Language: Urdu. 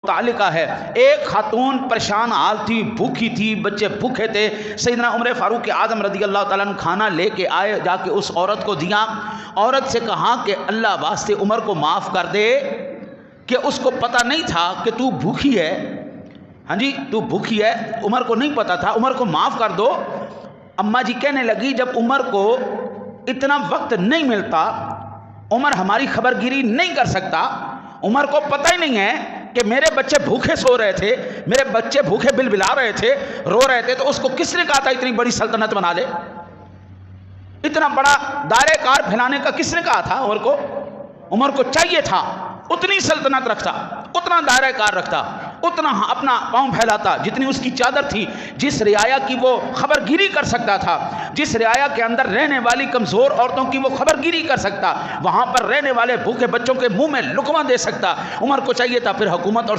متعلقہ ہے۔ ایک خاتون پریشان حال تھی، بھوکی تھی، بچے بھوکے تھے۔ سیدنا عمر فاروق اعظم رضی اللہ تعالیٰ عنہ کھانا لے کے آئے، جا کے اس عورت کو دیا۔ عورت سے کہا کہ اللہ واسطے عمر کو معاف کر دے، کہ اس کو پتہ نہیں تھا کہ تو بھوکی ہے، ہاں جی تو بھوکی ہے، عمر کو نہیں پتہ تھا، عمر کو معاف کر دو۔ اماں جی کہنے لگی جب عمر کو اتنا وقت نہیں ملتا، عمر ہماری خبر گیری نہیں کر سکتا، عمر کو پتہ ہی نہیں ہے کہ میرے بچے بھوکے سو رہے تھے، میرے بچے بھوکے بل بلا رہے تھے، رو رہے تھے، تو اس کو کس نے کہا تھا اتنی بڑی سلطنت بنا دے؟ اتنا بڑا دائرہ کار پھیلانے کا کس نے کہا تھا عمر کو؟ عمر کو چاہیے تھا اتنی سلطنت رکھتا، اتنا دائرہ کار رکھتا، اتنا اپنا پاؤں پھیلاتا جتنی اس کی چادر تھی، جس رعایا کی وہ خبر گیری کر سکتا تھا، جس رعایا کے اندر رہنے والی کمزور عورتوں کی وہ خبر گیری کر سکتا، وہاں پر رہنے والے بھوکے بچوں کے منہ میں لقمہ دے سکتا۔ عمر کو چاہیے تھا پھر حکومت اور